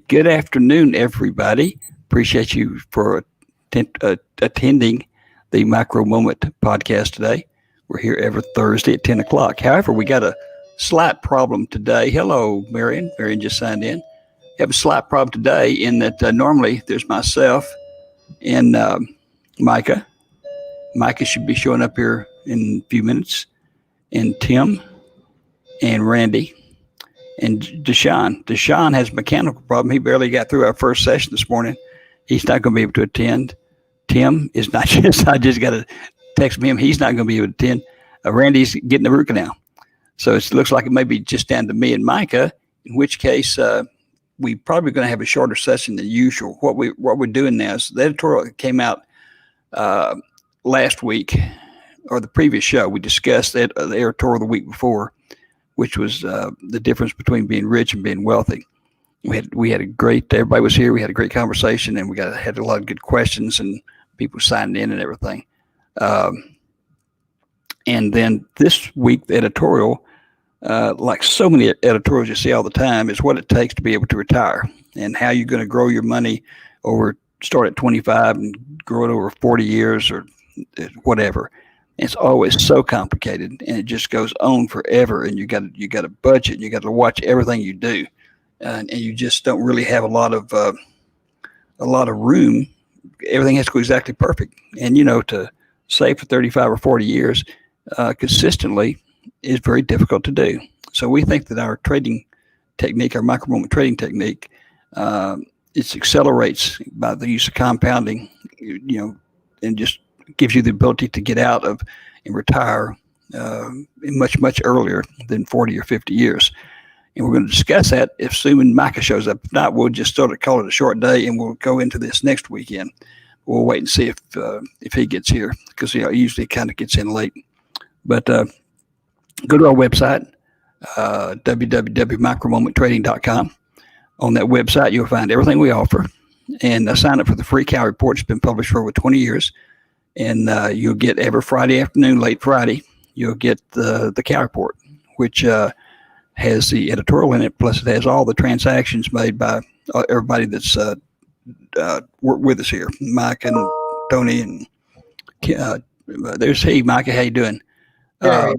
Good afternoon, everybody. Appreciate you for attending the Micro Moment podcast today. We're here every Thursday at 10 o'clock. However, we got a slight problem today. Hello, Marion. Marion just signed in. We have a slight problem today in that normally there's myself and Micah. Micah should be showing up here in a few minutes, and Tim and Randy and Deshaun. Deshaun has a mechanical problem. He barely got through our first session this morning. He's not going to be able to attend. Tim is not just, I just got to text him. He's not going to be able to attend. Randy's getting the root canal. So it looks like it may be just down to me and Micah, in which case we probably going to have a shorter session than usual. What we're doing now is the editorial that came out last week or the previous show. We discussed the editorial the week before, which was the difference between being rich and being wealthy. We had a great, everybody was here. We had a great conversation, and we had a lot of good questions, and people signed in and everything. And then this week, the editorial, like so many editorials you see all the time, is what it takes to be able to retire and how you're going to grow your money start at 25 and grow it over 40 years or whatever. It's always so complicated, and it just goes on forever. And you got a budget, and you got to watch everything you do, and you just don't really have a lot of room. Everything has to go exactly perfect, and to save for 35 or 40 years consistently is very difficult to do. So we think that our trading technique, our micro moment trading technique, it accelerates by the use of compounding, and just gives you the ability to get out of and retire much, much earlier than 40 or 50 years. And we're going to discuss that assuming Micah shows up. If not, we'll just call it a short day, and we'll go into this next weekend. We'll wait and see if he gets here, because he usually kind of gets in late. But go to our website, www.micromomenttrading.com. On that website, you'll find everything we offer, and sign up for the free Cow Report. It's been published for over 20 years. And you'll get every Friday afternoon, late Friday, you'll get the Cow Report, which has the editorial in it. Plus, it has all the transactions made by everybody that's worked with us here, Mike and Tony, and there's Micah. How you doing? So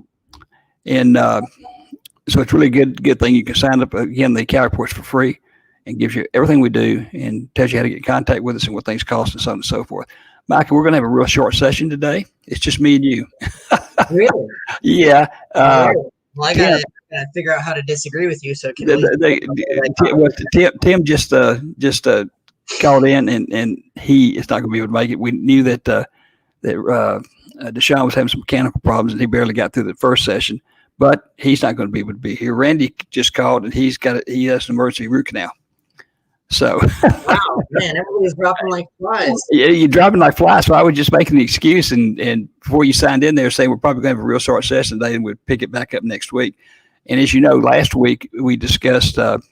it's really good thing. You can sign up again. The Cow Report's for free, and gives you everything we do, and tells you how to get in contact with us and what things cost and so on and so forth. Micah, we're going to have a real short session today. It's just me and you. Really? Yeah. Well, I gotta figure out how to disagree with you. So Tim just called in, and he is not going to be able to make it. We knew that Deshaun was having some mechanical problems, and he barely got through the first session. But he's not going to be able to be here. Randy just called, and he has an emergency root canal. So wow, man, everybody's dropping like flies. Yeah, you're dropping like flies. So I was just making the excuse, and before you signed in there, saying we're probably going to have a real short session today, and we'll pick it back up next week. And as you know, last week we discussed the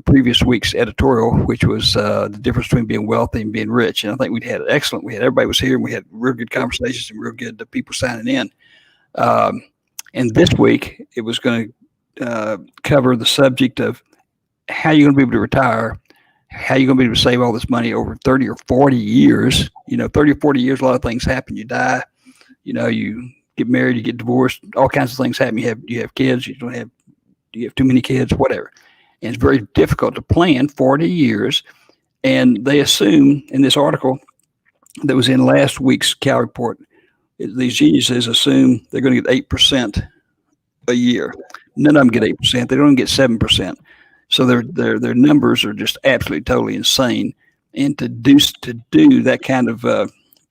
previous week's editorial, which was the difference between being wealthy and being rich. And I think we had everybody was here, and we had real good conversations and real good people signing in. And this week it was going to cover the subject of how you're going to be able to retire, how you're going to be able to save all this money over 30 or 40 years. 30 or 40 years, a lot of things happen. You die, you get married, you get divorced, all kinds of things happen. You have kids, you have too many kids, whatever. And it's very difficult to plan 40 years. And they assume in this article that was in last week's Cow Report, these geniuses assume they're going to get 8% a year. None of them get 8%. They don't get 7%. So their numbers are just absolutely totally insane. And to do that kind of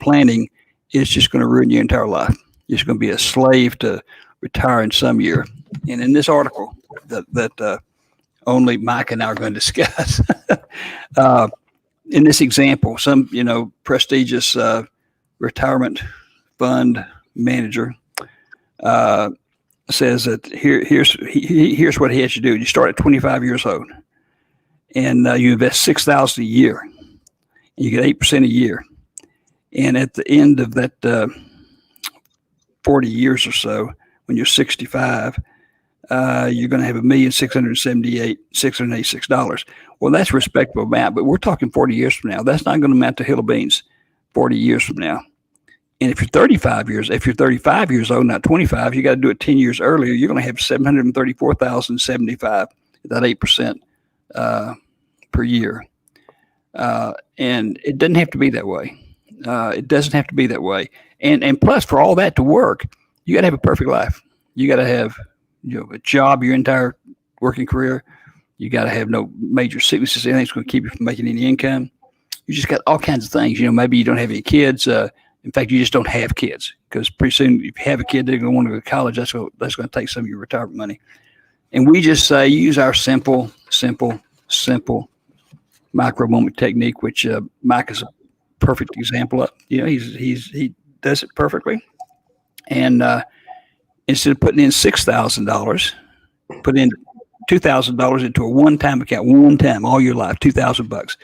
planning is just going to ruin your entire life. You're just going to be a slave to retire in some year. And in this article that only Mike and I are going to discuss, in this example, some prestigious retirement fund manager says that here's what he has to do. You start at 25 years old, and you invest $6,000 a year, and you get 8% a year. And at the end of that 40 years or so, when you're 65, you're going to have $1,686. Well, that's a respectable amount, but we're talking 40 years from now. That's not going to amount to hill of beans 40 years from now. And if you're 35 years old, not 25, you got to do it 10 years earlier. You're going to have 734,075, that 8% per year. And it doesn't have to be that way. It doesn't have to be that way. And plus, for all that to work, you got to have a perfect life. You got to have a job your entire working career. You got to have no major sicknesses, anything that's going to keep you from making any income. You just got all kinds of things. Maybe you don't have any kids. In fact, you just don't have kids, because pretty soon if you have a kid, they're going to want to go to college. That's going to take some of your retirement money. And we just say use our simple micro moment technique, which Mike is a perfect example of. He does it perfectly. And instead of putting in $6,000, put in $2,000 into a one-time account, all your life, $2,000,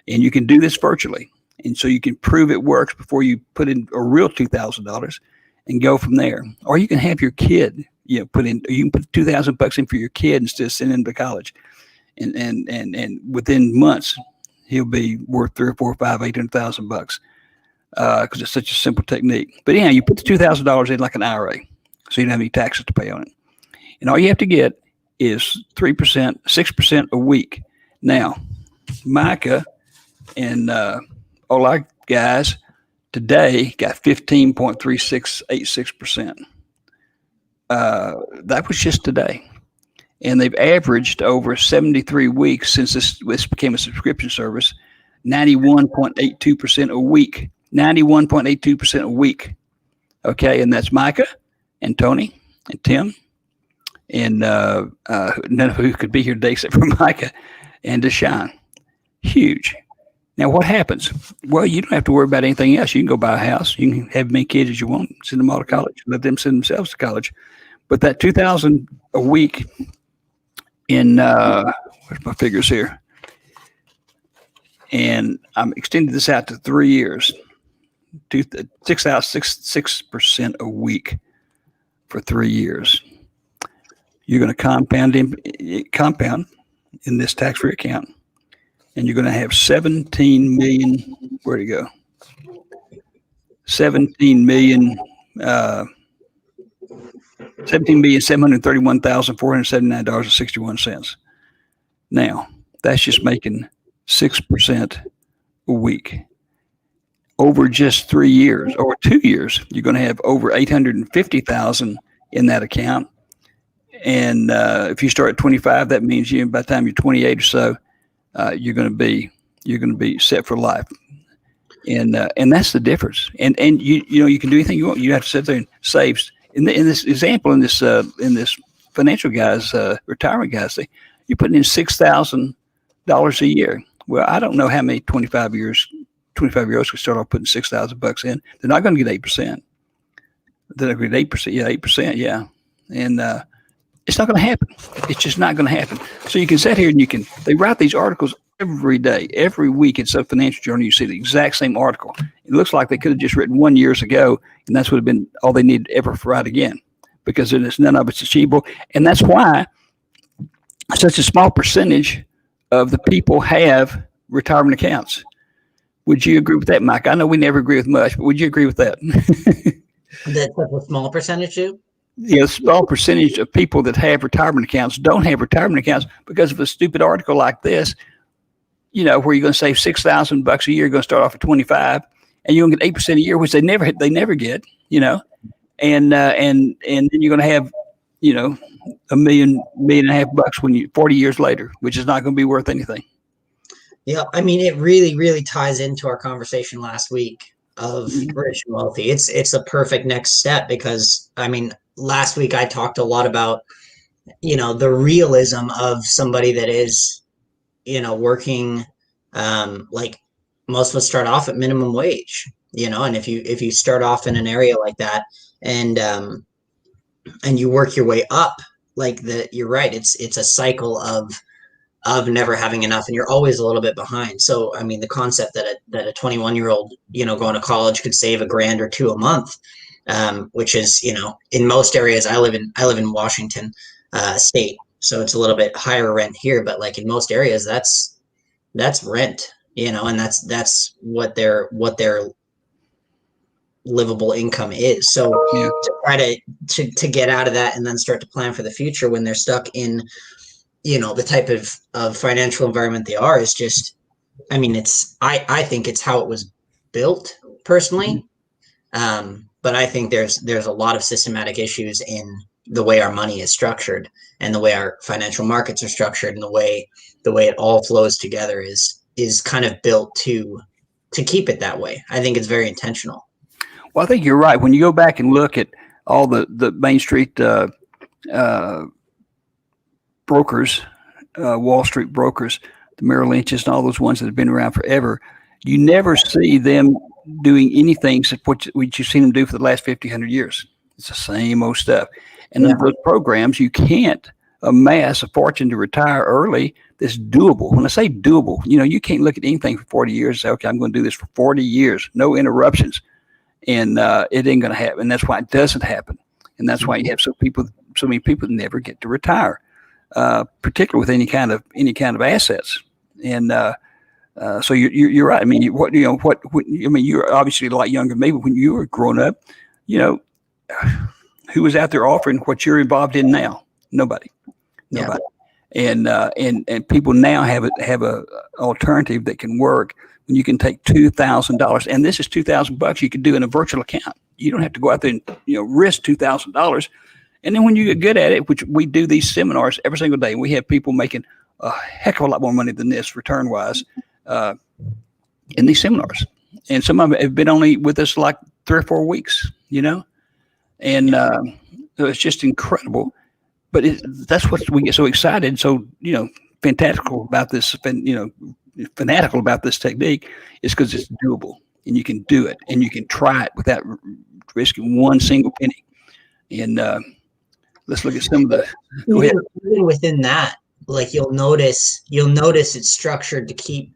and you can do this virtually. And so you can prove it works before you put in a real $2,000 and go from there. Or you can have your kid, you can put $2,000 in for your kid instead of sending him to college. And within months, he'll be worth $800,000 because it's such a simple technique. But anyhow, you put the $2,000 in like an IRA, so you don't have any taxes to pay on it. And all you have to get is 3%, 6% a week. Now, Micah and all our guys today got 15.3686%. That was just today. And they've averaged over 73 weeks since this became a subscription service, 91.82% a week. 91.82% a week. Okay, and that's Micah and Tony and Tim and none of who could be here today except for Micah and Deshaun. Huge. Now, what happens? Well, you don't have to worry about anything else. You can go buy a house. You can have as many kids as you want. Send them all to college. Let them send themselves to college. But that $2,000 a week in where's my figures here? And I'm extending this out to 3 years. 6% a week for 3 years. You're going to compound in this tax-free account. And you're going to have 17 million. Where'd it go? 17,731,479.61. Now, that's just making 6% a week. Over just 3 years or 2 years, you're going to have over 850,000 in that account. And if you start at 25, that means by the time you're 28 or so, you're going to be set for life. And that's the difference. And you can do anything you want. You have to sit there and save. In this example, in this financial guys, retirement guys, you're putting in $6,000 a year. Well, I don't know how many 25-year-olds can start off putting $6,000 in. They're not going to get 8%. They're going to get 8%. Yeah, 8%. Yeah, and it's not going to happen. It's just not going to happen. So you can sit here and they write these articles every day, every week. It's a financial journal. You see the exact same article. It looks like they could have just written 1 years ago, and that's would have been all they needed ever to write again, because none of it's achievable. And that's why such a small percentage of the people have retirement accounts. Would you agree with that, Mike? I know we never agree with much, but would you agree with that? That's a small percentage, too? Yeah, a small percentage of people that have retirement accounts don't have retirement accounts because of a stupid article like this, where you're going to save $6,000 a year, you're going to start off at 25, and you're going to get 8% a year, which they never get, and then you're going to have, $1 million and a half bucks 40 years later, which is not going to be worth anything. Yeah, I mean, it really, really ties into our conversation last week of rich and wealthy. It's a perfect next step because, I mean, last week I talked a lot about, the realism of somebody that is, working, like most of us start off at minimum wage, and if you start off in an area like that and you work your way up, you're right. It's a cycle of never having enough, and you're always a little bit behind. So, I mean, the concept that a 21-year-old, going to college could save $1,000 or $2,000 a month, which is, in most areas, I live in Washington. state, so it's a little bit higher rent here. But like in most areas, that's rent, and that's what their livable income is. So Yeah. to try to get out of that and then start to plan for the future when they're stuck in the type of financial environment they are is just, I mean, I think it's how it was built personally. But I think there's a lot of systematic issues in the way our money is structured and the way our financial markets are structured, and the way it all flows together is kind of built to keep it that way. I think it's very intentional. Well, I think you're right. When you go back and look at all the Main Street uh, brokers, Wall Street brokers, the Merrill Lynch's, and all those ones that have been around forever, you never see them doing anything except what you've seen them do for the last 50, 100 years. It's the same old stuff. And Yeah. in those programs, you can't amass a fortune to retire early that's doable. When I say doable, you can't look at anything for 40 years and say, okay, I'm going to do this for 40 years, no interruptions. And it ain't going to happen. And that's why it doesn't happen. And that's why you have so many people never get to retire, particularly with any kind of assets. And so you're right. I mean, you're obviously a lot younger than me, but when you were growing up, who was out there offering what you're involved in now? Nobody. Yeah. And people now have a alternative that can work. When you can take $2,000, and this is $2,000 you could do in a virtual account. You don't have to go out there and risk $2,000. And then when you get good at it, which we do these seminars every single day, we have people making a heck of a lot more money than this return wise in these seminars. And some of them have been only with us like 3 or 4 weeks, and so it's just incredible. But that's what we get so excited, so fanatical about this, fanatical about this technique, is because it's doable and you can do it and you can try it without risking one single penny. And let's look at some of the. Go ahead. Even within that, like you'll notice it's structured to keep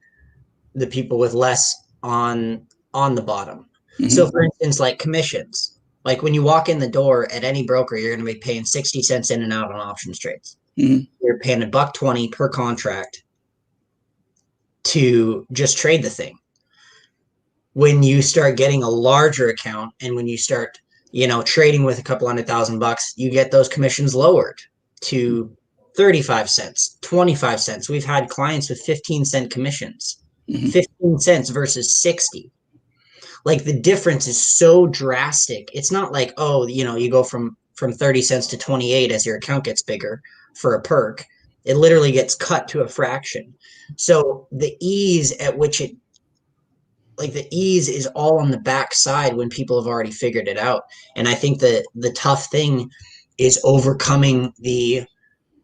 the people with less on the bottom. Mm-hmm. So for instance, like commissions, like when you walk in the door at any broker, you're going to be paying 60 cents in and out on options trades. Mm-hmm. You're paying $1.20 per contract to just trade the thing. When you start getting a larger account and when you start, trading with a couple $100,000, you get those commissions lowered to 35 cents, 25 cents. We've had clients with 15-cent commissions, 15 cents versus 60. Like the difference is so drastic. It's not like, you go from 30 cents to 28 as your account gets bigger for a perk. It literally gets cut to a fraction. So the ease at which the ease is all on the back side when people have already figured it out. And I think the tough thing is overcoming the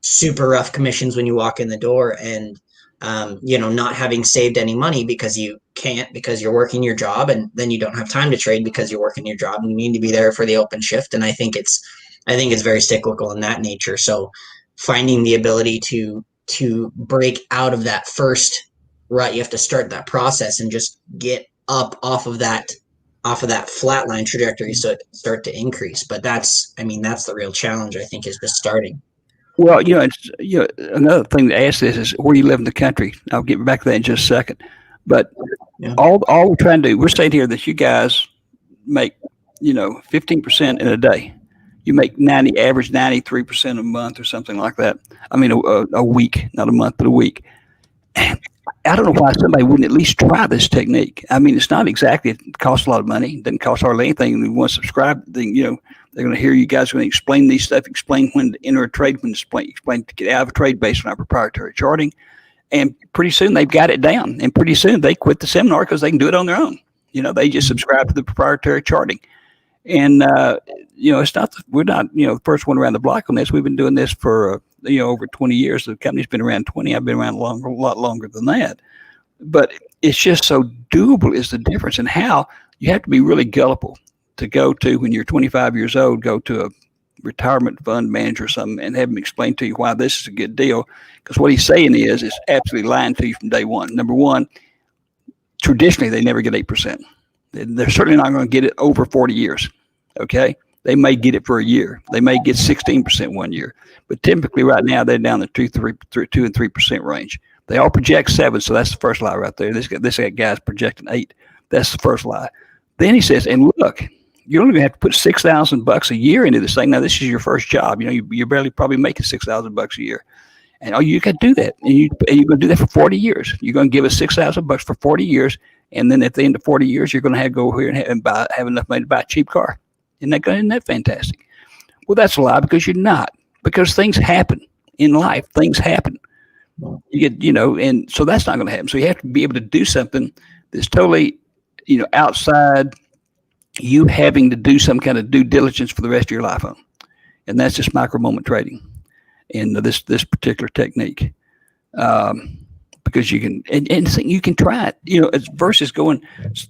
super rough commissions when you walk in the door and, not having saved any money because you can't, because you're working your job, and then you don't have time to trade because you're working your job and you need to be there for the open shift. And I think it's very cyclical in that nature. So finding the ability to break out of that first rut, you have to start that process and just get up off of that flatline trajectory so it can start to increase. But that's the real challenge, I think, is just starting. Well, it's another thing to ask this is where you live in the country. I'll get back to that in just a second. But all we're trying to do, we're saying here that you guys make 15% in a day. You make average 93% a month or something like that. I mean a week, not a month, but a week. And I don't know why somebody wouldn't at least try this technique. I mean, it's not exactly, it costs a lot of money. It doesn't cost hardly anything. And we want to subscribe, then, they're going to hear you guys going to explain these stuff, explain when to enter a trade, when to explain to get out of a trade based on our proprietary charting. And pretty soon they've got it down. And pretty soon they quit the seminar because they can do it on their own. They just subscribe to the proprietary charting. And, it's not, we're not, the first one around the block on this. We've been doing this for, over 20 years. The company's been around 20. I've been around a lot longer than that. But it's just so doable is the difference, and how you have to be really gullible to go to, when you're 25 years old, go to a retirement fund manager or something and have him explain to you why this is a good deal. Because what he's saying is absolutely lying to you from day one. Number one, traditionally, they never get 8%. They're certainly not going to get it over 40 years. Okay. they may get it for a year. They may get 16% 1 year, but typically right now they're down the 2 and 3% range. They all project 7, so that's the first lie right there. This guy's projecting 8. That's the first lie. Then he says, and look, you're only going to have to put $6,000 a year into this thing. Now this is your first job. You're barely probably making $6,000 a year. And you got to do that. And you're going to do that for 40 years. You're going to give us $6,000 for 40 years. And then at the end of 40 years, you're going to go here and have enough money to buy a cheap car. Isn't that fantastic? Well, that's a lie, because you're not. Because things happen in life. Things happen. You get, and so that's not going to happen. So you have to be able to do something that's totally, outside you having to do some kind of due diligence for the rest of your life on. And that's just micro moment trading in this particular technique. Because you can, and you can try it, versus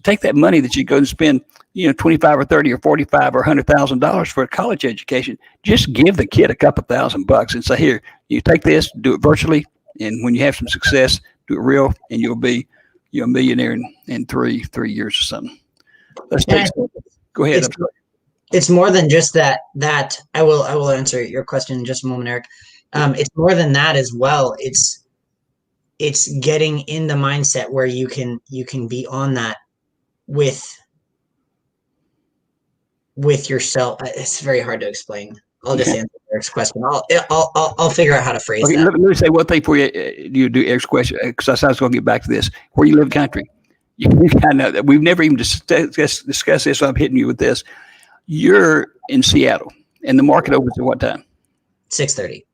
take that money that you go and spend, 25 or 30 or 45 or $100,000 for a college education. Just give the kid a couple $1,000 and say, here, you take this, do it virtually. And when you have some success, do it real, and you'll be a millionaire in three years or something. Go ahead. It's more than just that. I will answer your question in just a moment, Eric. It's more than that as well. It's getting in the mindset where you can be on that with yourself. It's very hard to explain. I'll just answer Eric's question. I'll figure out how to phrase that. Let me say one thing for you. You do Eric's question, because I was going to get back to this. Where you live in the country, you kind of know that we've never even discussed this. So I'm hitting you with this. You're in Seattle, and the market opens at what time? 6:30.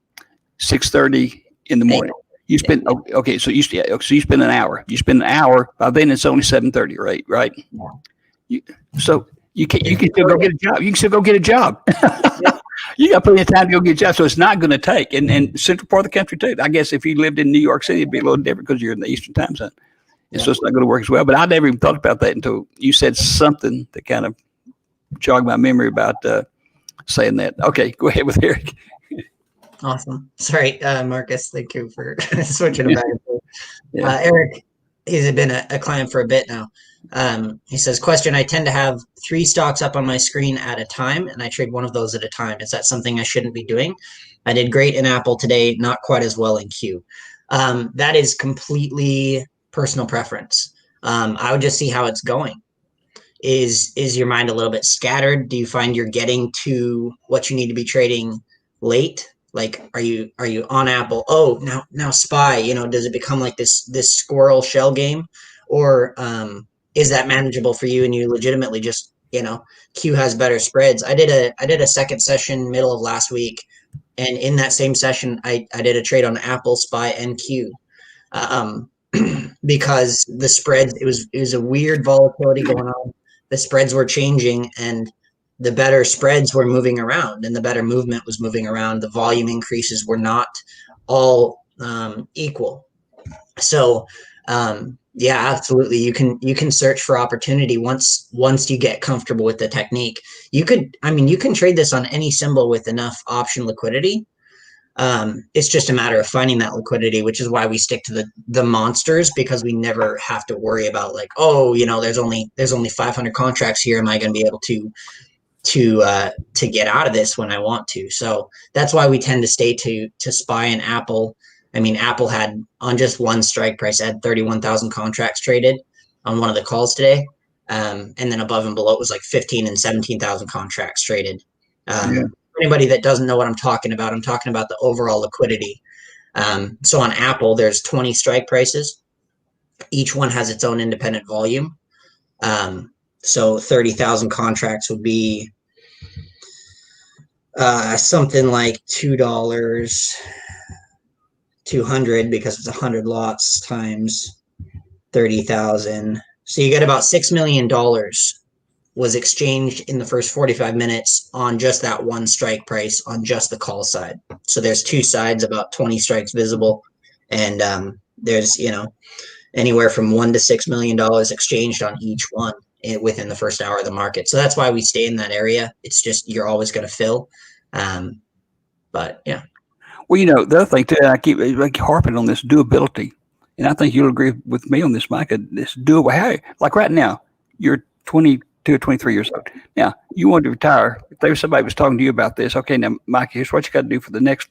6:30 in the morning. You spend okay. So you spend an hour. You spend an hour. By then it's only 7:30, right? Yeah. You can still go get a job. You can still go get a job. You got plenty of time to go get a job. So it's not going to take. And central part of the country too. I guess if you lived in New York City, it'd be a little different because you're in the Eastern time zone. And so it's not going to work as well. But I never even thought about that until you said something that kind of jogged my memory about saying that. Okay, go ahead with Eric. Awesome. Sorry, Marcus. Thank you for switching it back and forth. Eric, he's been a client for a bit now. He says, question, I tend to have 3 stocks up on my screen at a time, and I trade one of those at a time. Is that something I shouldn't be doing? I did great in Apple today, not quite as well in Q. That is completely personal preference. I would just see how it's going. Is your mind a little bit scattered? Do you find you're getting to what you need to be trading late? Like, are you on Apple? Oh, now SPY, does it become like this squirrel shell game? Or is that manageable for you and you legitimately just, Q has better spreads? I did a second session middle of last week, and in that same session I did a trade on Apple, SPY, and Q. Because the spreads, it was a weird volatility going on. The spreads were changing, and the better spreads were moving around, and the better movement was moving around. The volume increases were not all equal. So yeah, absolutely. You can search for opportunity once you get comfortable with the technique. You can trade this on any symbol with enough option liquidity. It's just a matter of finding that liquidity, which is why we stick to the monsters, because we never have to worry about like, oh, there's only 500 contracts here. Am I going to be able to get out of this when I want to? So that's why we tend to stay to SPY and Apple. I mean, Apple had, on just one strike price, had 31,000 contracts traded on one of the calls today. And then above and below it was like 15 and 17,000 contracts traded. For anybody that doesn't know what I'm talking about the overall liquidity. So on Apple, there's 20 strike prices. Each one has its own independent volume. So 30,000 contracts would be something like $2, 200, because it's 100 lots times 30,000. So you get about $6 million was exchanged in the first 45 minutes on just that one strike price on just the call side. So there's 2 sides, about 20 strikes visible. And there's, anywhere from $1 to $6 million exchanged on each one within the first hour of the market. So that's why we stay in that area. It's just, you're always going to fill. But yeah. Well, the other thing too, I keep harping on this doability, and I think you'll agree with me on this, Micah. This doable. Like right now, you're 20 22 or 23 years old. Now, you wanted to retire. If there was somebody was talking to you about this, okay, now, Mike, here's what you got to do for the next,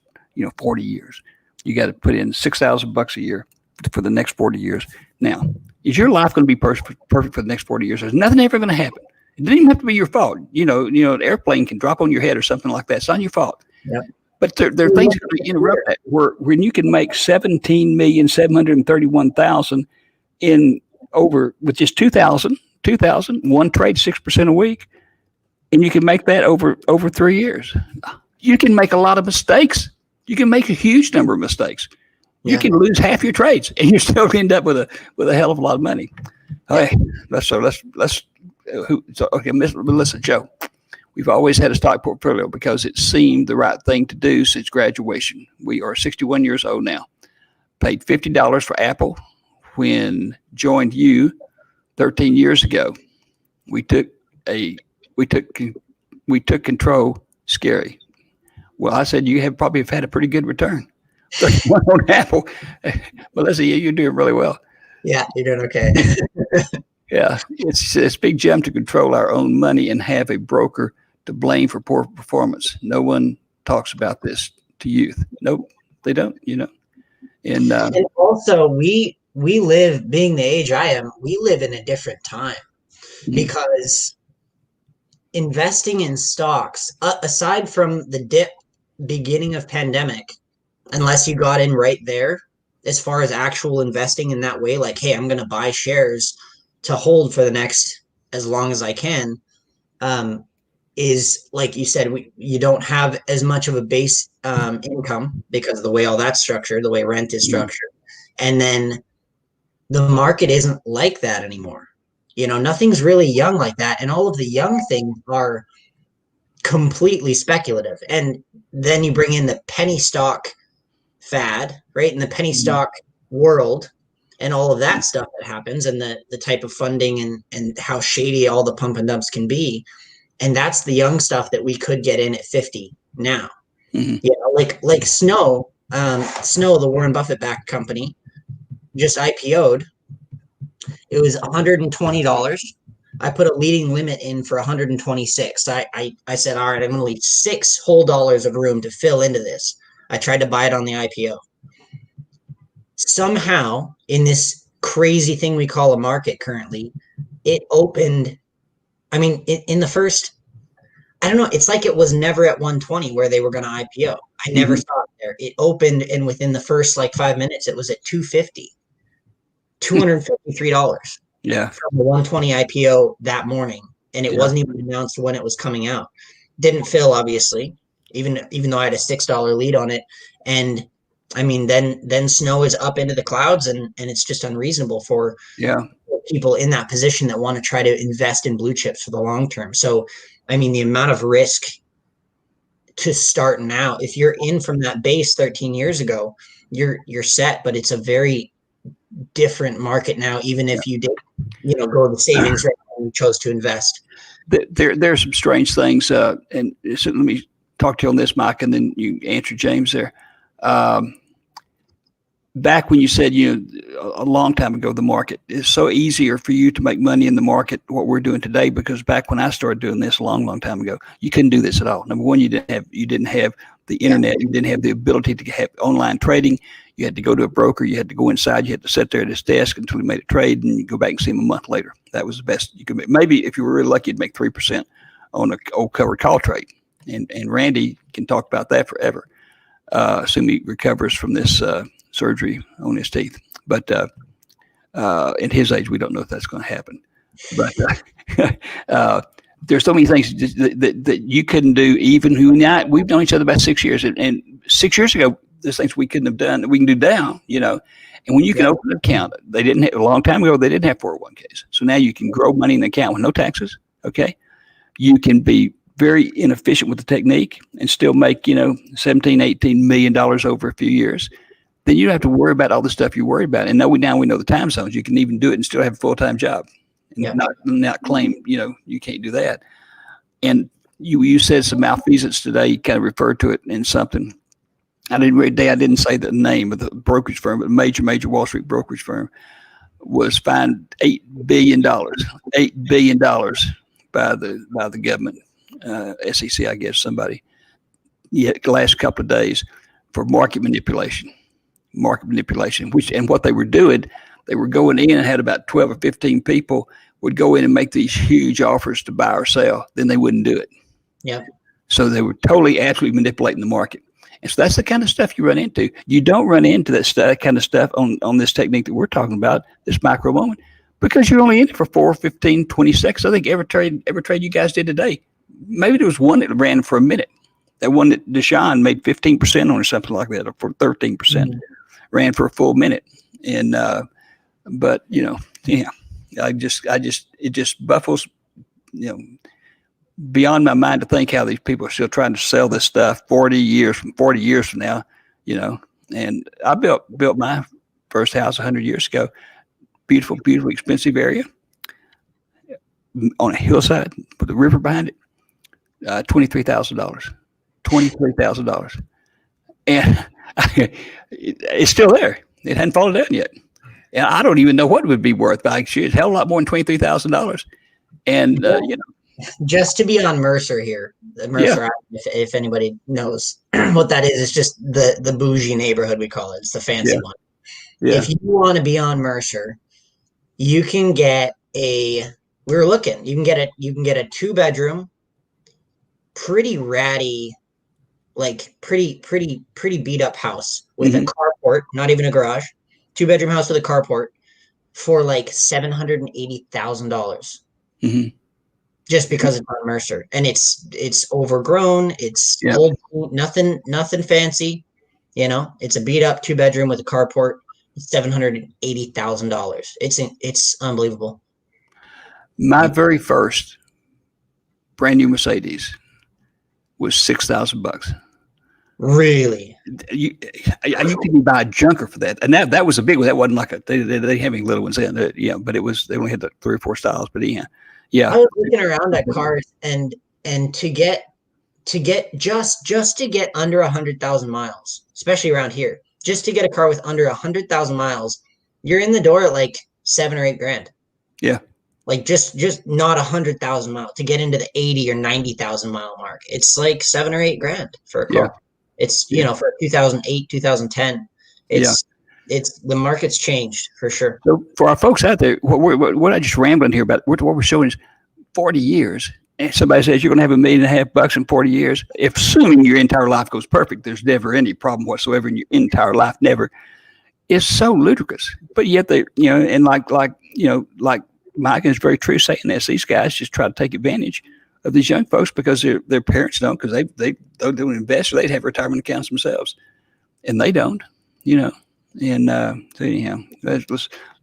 40 years. You got to put in $6,000 a year for the next 40 years. Now, is your life going to be perfect for the next 40 years? There's nothing ever going to happen. It doesn't even have to be your fault. An airplane can drop on your head or something like that. It's not your fault. Yep. But there are things that can interrupt that. When you can make 17,731,000 in over with just 2,000, one trade 6% a week, and you can make that over 3 years. You can make a lot of mistakes. You can make a huge number of mistakes. You can lose half your trades, and you still end up with a hell of a lot of money. Okay, listen, Joe. We've always had a stock portfolio because it seemed the right thing to do since graduation. We are 61 years old now. Paid $50 for Apple when joined you 13 years ago. We took control. Scary. Well, I said you probably have had a pretty good return. 31 on Apple. Melissa, you're doing really well. Yeah, you're doing okay. Yeah, it's a big jump to control our own money and have a broker to blame for poor performance. No one talks about this to youth. Nope, they don't. And also, we live, being the age I am, we live in a different time because investing in stocks, aside from the dip beginning of pandemic, unless you got in right there, as far as actual investing in that way, like, hey, I'm going to buy shares to hold for the next as long as I can, is like you said, you don't have as much of a base income because of the way all that's structured, the way rent is structured. And then the market isn't like that anymore. Nothing's really young like that. And all of the young things are completely speculative. And then you bring in the penny stock fad, right? In the penny stock world and all of that stuff that happens, and the type of funding and how shady all the pump and dumps can be. And that's the young stuff that we could get in at 50 now. Like Snow, the Warren Buffett backed company, just IPO'd. It was $120. I put a leading limit in for 126. I said, all right, I'm going to leave $6 whole of room to fill into this. I tried to buy it on the IPO. Somehow, in this crazy thing we call a market currently, it opened. I mean, in the first, I don't know, it's like it was never at 120 where they were going to IPO. I never saw it there. It opened, and within the first 5 minutes, it was at $250. $253. Yeah. From the 120 IPO that morning. And it wasn't even announced when it was coming out. Didn't fill, obviously, even though I had a $6 lead on it. And I mean, then Snow is up into the clouds, and it's just unreasonable for people in that position that want to try to invest in blue chips for the long term. So, I mean, the amount of risk to start now, if you're in from that base 13 years ago, you're set, but it's a very different market now, even if you did, go the savings rate and you chose to invest. There are some strange things, and so let me talk to you on this, Mike, and then you answer James there. Back when you said, a long time ago, the market is so easier for you to make money in the market, what we're doing today, because back when I started doing this a long time ago, you couldn't do this at all. Number one, you didn't have the internet. You didn't have the ability to have online trading. You had to go to a broker. You had to go inside. You had to sit there at his desk until he made a trade, and you go back and see him a month later. That was the best you could make. Maybe if you were really lucky, you'd make 3% on an old covered call trade. And Randy can talk about that forever. Assume he recovers from this surgery on his teeth. But at his age, we don't know if that's going to happen. But there's so many things that you couldn't do. Even we've known each other about 6 years, and 6 years ago, there's things we couldn't have done that we can do now. And when you can open an account, they didn't have, a long time ago, they didn't have 401ks. So now you can grow money in the account with no taxes. Okay, you can be very inefficient with the technique and still make 17, 18 million dollars over a few years. Then you don't have to worry about all the stuff you're worried about. And now we know the time zones. You can even do it and still have a full-time job and not claim, you can't do that. And you said some malfeasance today. You kind of referred to it in something. I didn't say the name of the brokerage firm, but a major Wall Street brokerage firm was fined $8 billion by the government, SEC, I guess, somebody, the last couple of days for market manipulation. And what they were doing, they were going in and had about 12 or 15 people would go in and make these huge offers to buy or sell. Then they wouldn't do it. Yeah. So they were totally, absolutely manipulating the market. And so that's the kind of stuff you run into. You don't run into that kind of stuff on this technique that we're talking about, this micro moment, because you're only in it for 4, 15, 20 seconds. I think every trade you guys did today, maybe there was one that ran for a minute. That one that Deshaun made 15% on or something like that, or for 13%, ran for a full minute. And but it just baffles, beyond my mind to think how these people are still trying to sell this stuff 40 years from now, And I built my first house 100 years ago. Beautiful, expensive area on a hillside with a river behind it. $23,000. $23,000, and it's still there. It hadn't fallen down yet, and I don't even know what it would be worth. But it's a hell of a lot more than $23,000. And just to be on Mercer here, Mercer, if anybody knows what that is, it's just the bougie neighborhood we call it. It's the fancy one. Yeah. If you want to be on Mercer, you can get you can get a 2-bedroom, pretty ratty, like pretty beat up house with a carport, not even a garage, 2-bedroom house with a carport for like $780,000. Just because it's on Mercer, and it's overgrown. It's old, nothing fancy. It's a beat up 2-bedroom with a carport. It's $780,000. It's unbelievable. My very first brand new Mercedes was $6,000. Really? You can buy a junker for that, and that was a big one. That wasn't like they didn't have any little ones in it, but it was, they only had the 3 or 4 styles. But yeah. I was looking around at cars, and to get just to get under 100,000 miles, especially around here, just to get a car with under 100,000 miles, you're in the door at like $7 or $8 grand. Yeah. Like just not 100,000 miles to get into the 80 or 90,000 mile mark. It's like $7 or $8 grand for a car. It's for 2008, 2010. It's the market's changed for sure. So for our folks out there, what I just rambling here about, what we're showing is 40 years. And somebody says you're going to have $1.5 million in 40 years. If assuming your entire life goes perfect, there's never any problem whatsoever in your entire life. Never. It's so ludicrous. But yet they, and like Mike is very true saying this. These guys just try to take advantage of these young folks because their parents don't, because they don't invest, or they'd have retirement accounts themselves, and they don't. And so anyhow,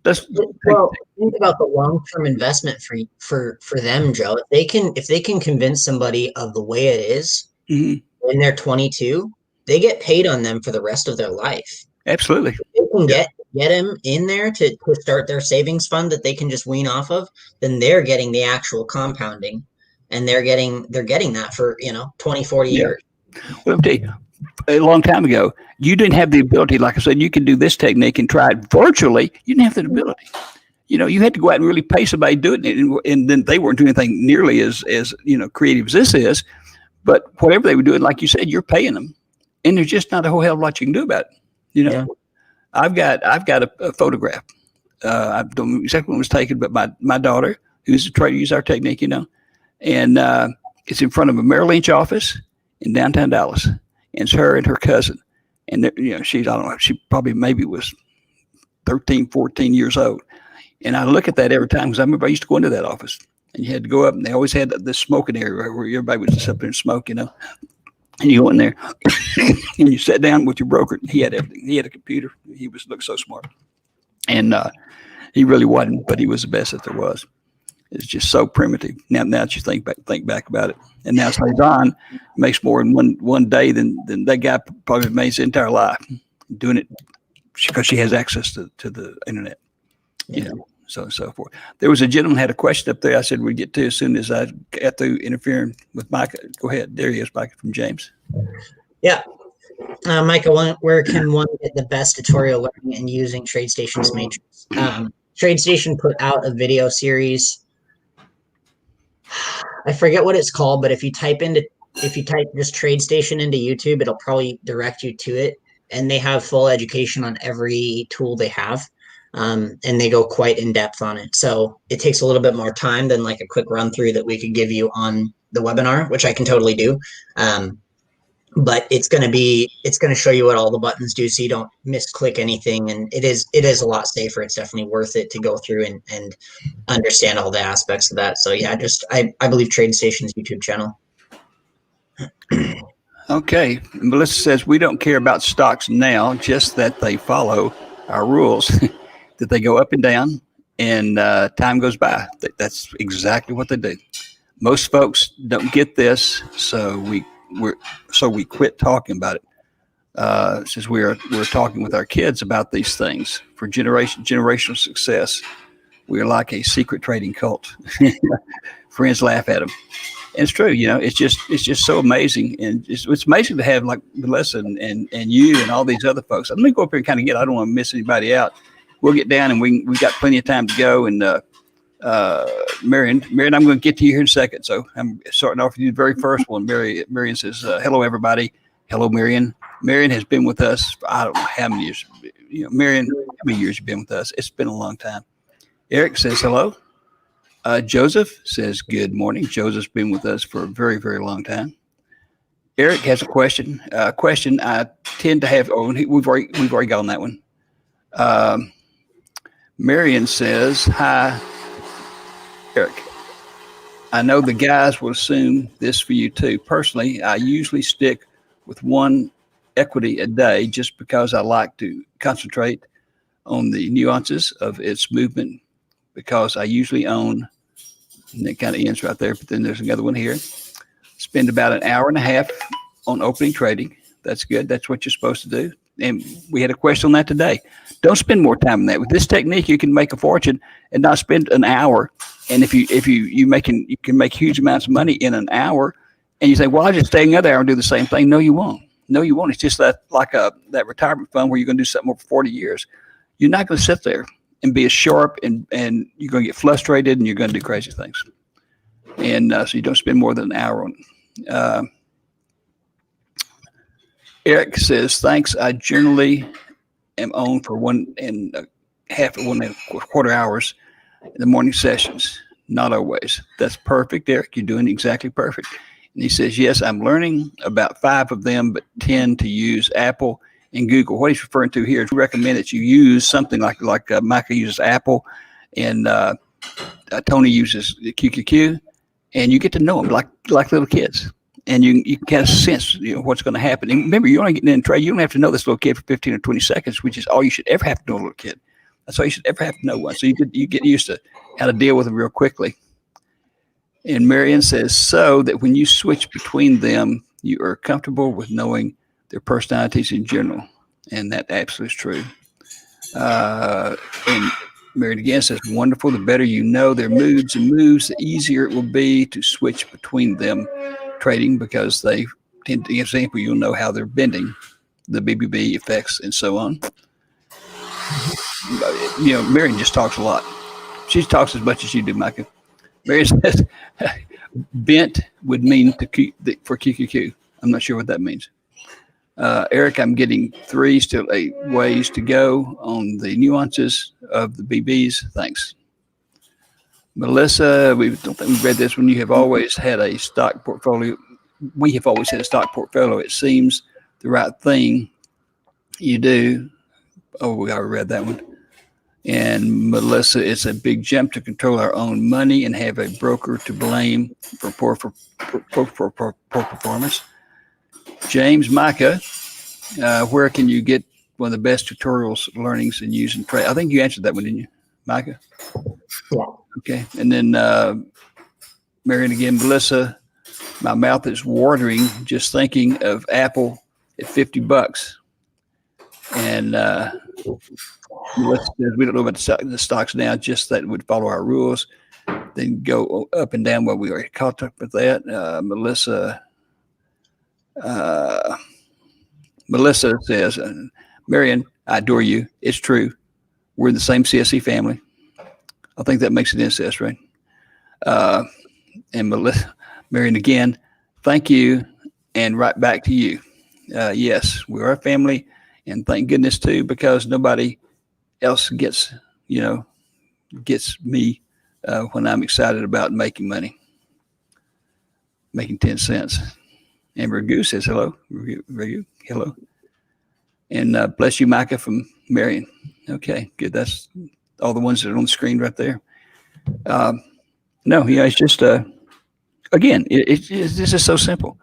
think about the long-term investment for them, Joe. If they can convince somebody of the way it is when they're 22, they get paid on them for the rest of their life. Absolutely. If they can get them in there to start their savings fund that they can just wean off of, then they're getting the actual compounding, and they're getting that for 20, 40 years. Well, I'll tell you, a long time ago, you didn't have the ability. Like I said, you could do this technique and try it virtually. You didn't have that ability. You had to go out and really pay somebody to do it, and then they weren't doing anything nearly as creative as this is. But whatever they were doing, like you said, you're paying them, and there's just not a whole hell of a lot you can do about it. Yeah. I've got a photograph. I don't know exactly when it was taken, but my daughter, who's a trader, used our technique, and it's in front of a Merrill Lynch office in downtown Dallas. And it's her and her cousin. And, she's, I don't know, she probably maybe was 13, 14 years old. And I look at that every time, because I remember I used to go into that office. And you had to go up, and they always had this smoking area where everybody would just sit there and smoke, And you go in there, and you sat down with your broker. He had everything. He had a computer. He looked so smart. And he really wasn't, but he was the best that there was. It's just so primitive. Now that you think back about it. And now Cezanne makes more in one day than that guy probably made his entire life doing it, because she has access to the internet, so and so forth. There was a gentleman had a question up there. I said we'd get to as soon as I got through interfering with Micah. Go ahead. There he is, Micah from James. Yeah. Micah, where can one get the best tutorial learning and using TradeStation's Matrix? TradeStation put out a video series I forget what it's called, but if you type this TradeStation into YouTube, it'll probably direct you to it. And they have full education on every tool they have. And they go quite in depth on it. So it takes a little bit more time than like a quick run through that we could give you on the webinar, which I can totally do. But it's going to show you what all the buttons do, so you don't misclick anything. And it is a lot safer. It's definitely worth it to go through and understand all the aspects of that. So yeah, I believe TradeStation's YouTube channel. Okay. Melissa says, we don't care about stocks now, just that they follow our rules, that they go up and down and time goes by. That's exactly what they do. Most folks don't get this, so we quit talking about it. Since we're talking with our kids about these things for generational success. We're like a secret trading cult. Friends laugh at them. And it's true, it's just so amazing. And it's amazing to have like Melissa and you and all these other folks. Let me go up here and kind of I don't want to miss anybody out. We'll get down and we got plenty of time to go. And Marion, I'm going to get to you here in a second. So I'm starting off with you, the very first one. Marion says, hello, everybody. Hello, Marion. Marion has been with us for, I don't know how many years. Marion, how many years you've been with us? It's been a long time. Eric says, hello. Joseph says, good morning. Joseph's been with us for a very, very long time. Eric has a question. Question I tend to have. Oh, we've already got on that one. Marion says, hi, Eric. I know the guys will assume this for you too. Personally, I usually stick with one equity a day just because I like to concentrate on the nuances of its movement, because I usually own, and it kind of ends right there, but then there's another one here. Spend about an hour and a half on opening trading. That's good. That's what you're supposed to do. And we had a question on that today. Don't spend more time on that. With this technique, you can make a fortune and not spend an hour. And if you can make huge amounts of money in an hour. And you say, well, I'll just stay another hour and do the same thing. No, you won't. No, you won't. It's just that that retirement fund where you're going to do something for 40 years. You're not going to sit there and be as sharp, and you're going to get frustrated and you're going to do crazy things. And so you don't spend more than an hour on it. Eric says, thanks. I generally am on for 1.5 hours in the morning sessions. Not always. That's perfect, Eric. You're doing exactly perfect. And he says, yes, I'm learning about 5 of them, but tend to use Apple and Google. What he's referring to here is we recommend that you use something like Micah uses Apple, and Tony uses QQQ, and you get to know them like little kids, and you kind of sense what's going to happen. And remember, you're only getting in trade. You don't have to know this little kid for 15 or 20 seconds, which is all you should ever have to know a little kid. That's all you should ever have to know one. So you get used to how to deal with them real quickly. And Marianne says, so that when you switch between them, you are comfortable with knowing their personalities in general. And that absolutely is true. And Marianne again says, wonderful. The better you know their moods and moves, the easier it will be to switch between them trading, because they tend to, example, you'll know how they're bending, the BBB effects and so on. Marianne just talks a lot. She talks as much as you do, Micah. Marianne says, bent would mean for QQQ. I'm not sure what that means. Eric, I'm getting 3, still 8 ways to go on the nuances of the BBs. Thanks. Melissa, we don't think we've read this one. You have always had a stock portfolio. We have always had a stock portfolio. It seems the right thing you do. Oh, we already read that one. And Melissa, it's a big jump to control our own money and have a broker to blame for poor performance. James, Micah, where can you get one of the best tutorials, learnings, and using trade? I think you answered that one, didn't you, Micah? Yeah. Okay. And then Marion again, Melissa, my mouth is watering just thinking of Apple at $50. And Melissa says, we don't know about the stocks now, just that would follow our rules, then go up and down. Well, we already caught up with that. Melissa says, Marion, I adore you. It's true. We're in the same CSE family. I think that makes it incest, right? And Melissa, Marion, again, thank you, and right back to you. Yes, we're a family, and thank goodness too, because nobody else gets, you know, gets me when I'm excited about making money, making 10 cents. And Ragu says hello. Ragu, hello. And bless you, Micah from Marion. Okay, good. That's all the ones that are on the screen right there. No, it's just again, this is so simple,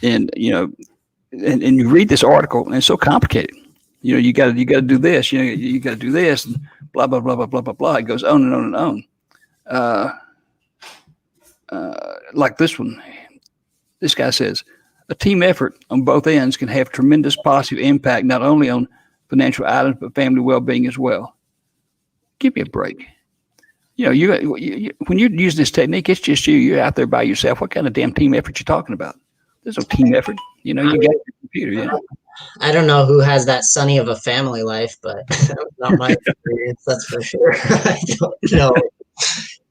and and you read this article, and it's so complicated. You got to do this. You got to do this, and blah blah blah blah blah blah blah. It goes on and on and on. Like this one, this guy says, a team effort on both ends can have tremendous positive impact not only on financial items but family well-being as well. Give me a break. You when you're using this technique, it's just you. You're out there by yourself. What kind of damn team effort you talking about? There's no team effort. You got your computer. Yeah. I don't know who has that sunny of a family life, but not my experience. That's for sure. I don't know.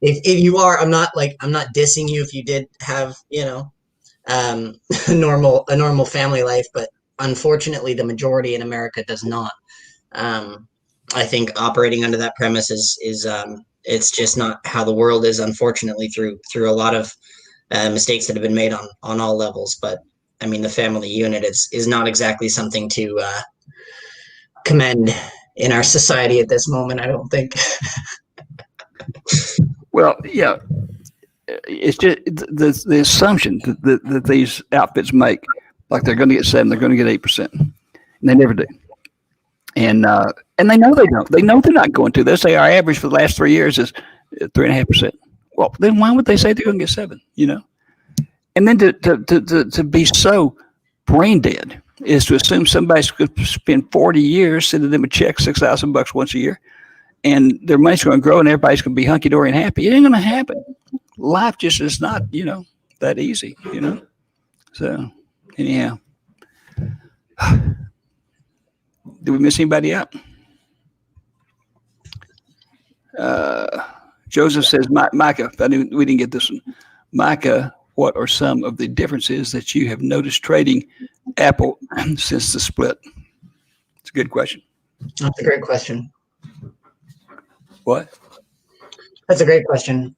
If you are, I'm not dissing you if you did have a normal family life, but unfortunately, the majority in America does not. I think operating under that premise is it's just not how the world is, unfortunately, through a lot of mistakes that have been made on all levels. But I mean, the family unit is not exactly something to commend in our society at this moment, I don't think. Well, yeah, it's just the assumption that these outfits make, like they're going to get 7, they're going to get 8%, and they never do. And they know they don't. They know they're not going to. They say our average for the last 3 years is 3.5%. Well, then why would they say they're going to get 7? And then to be so brain dead is to assume somebody's going to spend 40 years sending them a check $6,000 once a year, and their money's going to grow and everybody's going to be hunky dory and happy. It ain't going to happen. Life just is not that easy. So anyhow. Did we miss anybody out? Joseph says, Micah, we didn't get this one. Micah, what are some of the differences that you have noticed trading Apple since the split? It's a good question. That's a great question. What? That's a great question.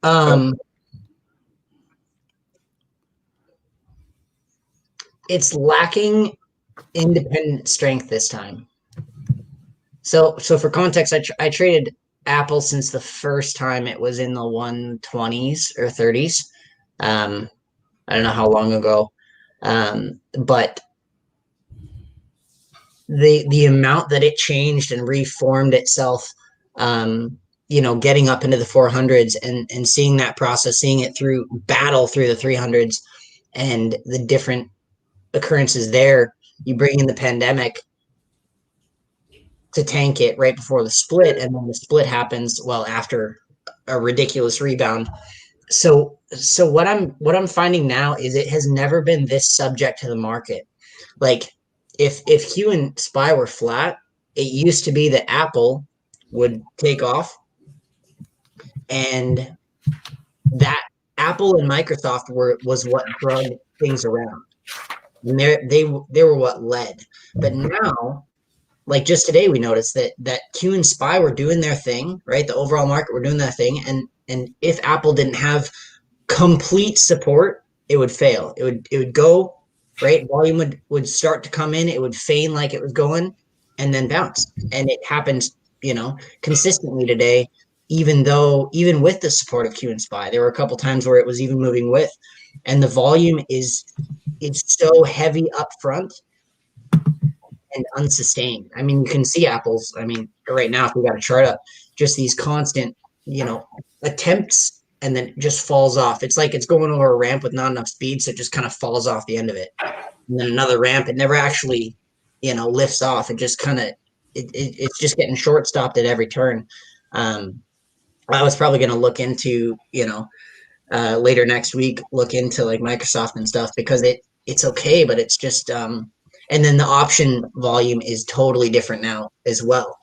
It's lacking independent strength this time. So for context, I traded Apple since the first time it was in the 120s or 30s. I don't know how long ago, but the amount that it changed and reformed itself, getting up into the 400s and seeing that process, seeing it battle through the 300s and the different occurrences there. You bring in the pandemic to tank it right before the split, and then the split happens after a ridiculous rebound. So what I'm finding now is it has never been this subject to the market. Like if Q and SPY were flat, it used to be that Apple would take off, and that Apple and Microsoft was what drug things around. And they were what led. But now, like just today, we noticed that Q and SPY were doing their thing, right? The overall market were doing their thing, and if Apple didn't have complete support, it would fail. It would go, right? Volume would start to come in. It would feign like it was going, and then bounce. And it happened, consistently today. Even with the support of Q and SPY, there were a couple times where it was even moving with, and the volume is so heavy up front and unsustained. I mean, you can see Apple's, right now, if we got a chart up, just these constant, attempts, and then it just falls off. It's like it's going over a ramp with not enough speed, so it just kind of falls off the end of it. And then another ramp, it never actually, lifts off. It just kind of, it's just getting short stopped at every turn. I was probably going to look into, later next week, look into like Microsoft and stuff, because it's okay, but it's just, and then the option volume is totally different now as well,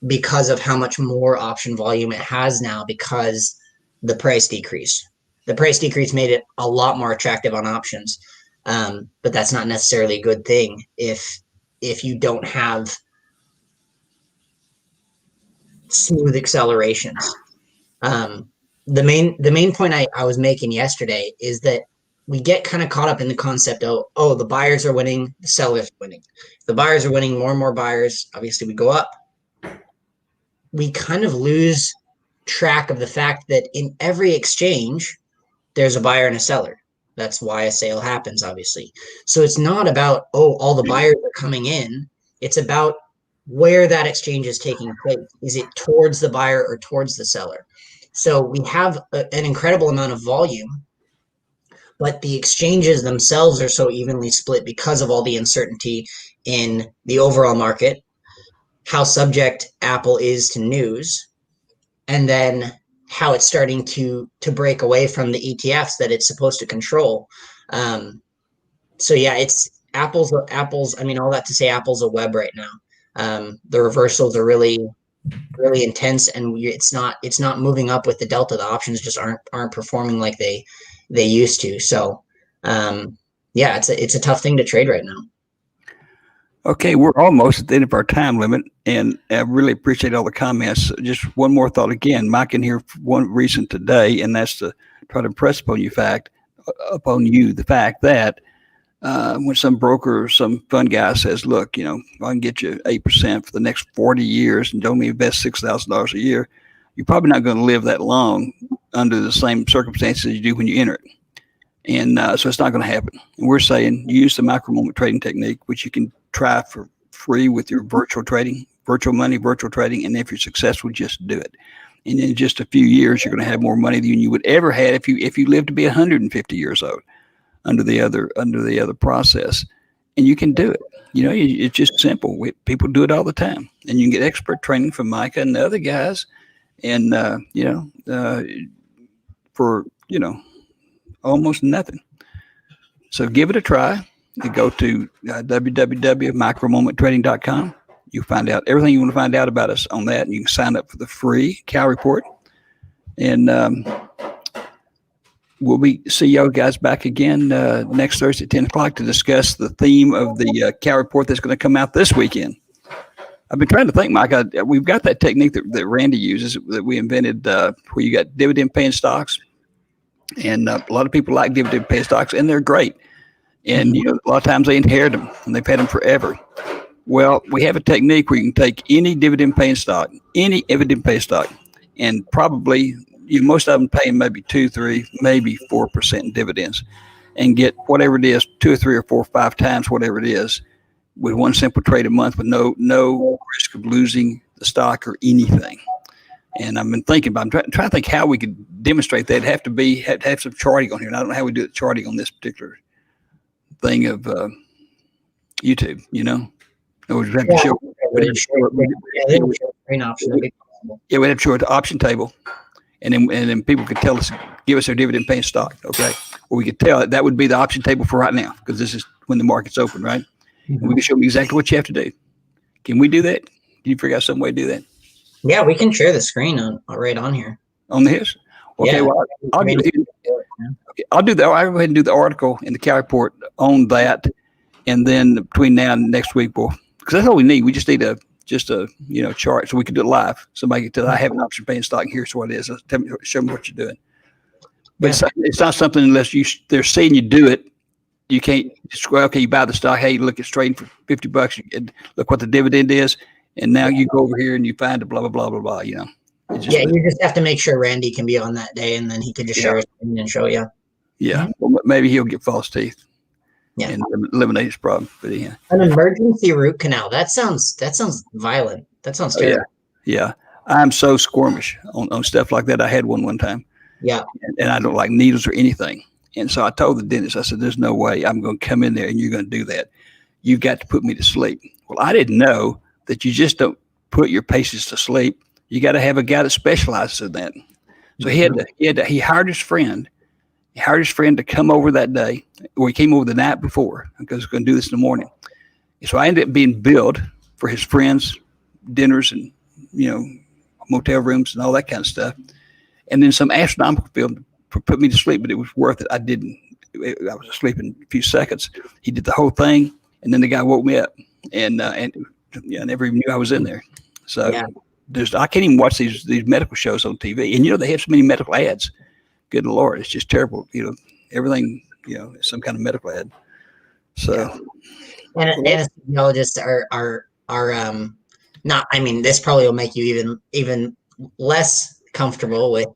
because of how much more option volume it has now because the price decrease. the price decrease made it a lot more attractive on options. But that's not necessarily a good thing if you don't have smooth accelerations. The main point I was making yesterday is that we get kind of caught up in the concept of, oh, the buyers are winning, the sellers are winning. If the buyers are winning, more and more buyers, obviously we go up. We kind of lose track of the fact that in every exchange, there's a buyer and a seller. That's why a sale happens, obviously. So it's not about, oh, all the buyers are coming in. It's about where that exchange is taking place. Is it towards the buyer or towards the seller? So we have an incredible amount of volume, but the exchanges themselves are so evenly split because of all the uncertainty in the overall market, how subject Apple is to news, and then how it's starting to break away from the ETFs that it's supposed to control. So yeah, it's Apple's. I mean, all that to say, Apple's a web right now. The reversals are really intense, and it's not moving up with the delta. The options just aren't performing like they used to. So yeah, it's a tough thing to trade right now. Okay, we're almost at the end of our time limit, and I really appreciate all the comments. Just one more thought again, Mike in here for one reason today, and that's to try to impress upon you the fact that when some broker or some fund guy says, look, I can get you 8% for the next 40 years and don't invest $6,000 a year, you're probably not going to live that long under the same circumstances you do when you enter it. And so it's not going to happen. And we're saying use the micro moment trading technique, which you can try for free with your virtual trading, virtual money, virtual trading. And if you're successful, just do it. And in just a few years, you're going to have more money than you would ever have if you lived to be 150 years old under the other process. And you can do it. It's just simple. People do it all the time. And you can get expert training from Micah and the other guys. And, for, almost nothing. So give it a try. You go to www.micromomenttrading.com. You find out everything you want to find out about us on that, and you can sign up for the free Cal report. And we'll see y'all guys back again next Thursday at 10 o'clock to discuss the theme of the Cal report that's going to come out this weekend. I've been trying to think, Mike. We've got that technique that Randy uses that we invented where you got dividend paying stocks. And a lot of people like dividend paying stocks, and they're great. And a lot of times they inherit them, and they've had them forever. Well, we have a technique where you can take any dividend paying stock, and probably most of them paying maybe 2, 3, maybe 4% in dividends, and get whatever it is, 2 or 3 or 4 or 5 times whatever it is, with one simple trade a month with no risk of losing the stock or anything. And I've been thinking about, I'm trying to think how we could demonstrate that. It'd have to have some charting on here. And I don't know how we do the charting on this particular thing of YouTube, Or we'd have to show. We'd have to show the option table, and then people could give us their dividend paying stock. Okay, or we could tell that would be the option table for right now because this is when the market's open, right? And we can show them exactly what you have to do. Can we do that? Can you figure out some way to do that? Yeah, we can share the screen right on here. On this? Okay, yeah. Well, I'll do it. Okay, I'll go ahead and do the article in the Cal report on that, and then between now and next week, because that's all we need. We just need a chart so we can do it live. Somebody can tell I have an option paying stock. And here's what it is. Show me what you're doing. But it's not something unless they're seeing you do it. You can't just go, okay, you buy the stock. Hey, look, it's trading for $50. And look what the dividend is. And now you go over here and you find a blah, blah, blah, blah, blah, you just have to make sure Randy can be on that day, and then he can just share his screen and show you. Yeah. Well, maybe he'll get false teeth and eliminate his problem. But yeah. An emergency root canal. That sounds violent. That sounds terrible. Yeah. I'm so squirmish on stuff like that. I had one time. Yeah. And I don't like needles or anything. And so I told the dentist, I said, there's no way I'm going to come in there and you're going to do that. You've got to put me to sleep. Well, I didn't know that you just don't put your patients to sleep. You got to have a guy that specializes in that. So he hired his friend. He hired his friend to come over that day, or he came over the night before because he was going to do this in the morning. So I ended up being billed for his friends' dinners and, motel rooms and all that kind of stuff. And then some astronomical put me to sleep, but it was worth it. I was asleep in a few seconds. He did the whole thing, and then the guy woke me up, and never even knew I was in there. So I can't even watch these medical shows on TV, and they have so many medical ads. Good Lord, it's just terrible. Everything is some kind of medical ad. So, and anesthesiologists are not. I mean, this probably will make you even less comfortable with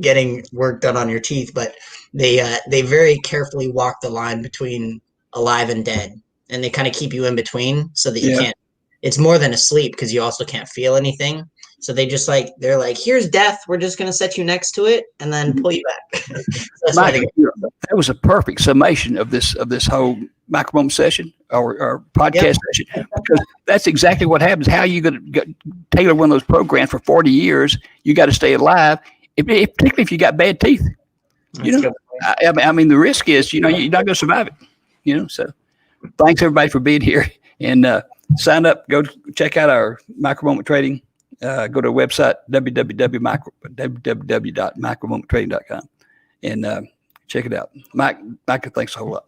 getting work done on your teeth, but they very carefully walk the line between alive and dead, and they kind of keep you in between so that you can't. It's more than asleep because you also can't feel anything. So they're like, here's death. We're just going to set you next to it and then pull you back. That's Mike, that was a perfect summation of this whole microphone session or podcast session, because that's exactly what happens. How are you going to tailor one of those programs for 40 years? You got to stay alive, particularly if you got bad teeth. I mean, the risk is, you're not going to survive it. So thanks everybody for being here, and sign up, go check out our micromoment trading. Go to our website, www.micromomenttrading.com, and check it out. Mike, thanks a whole lot.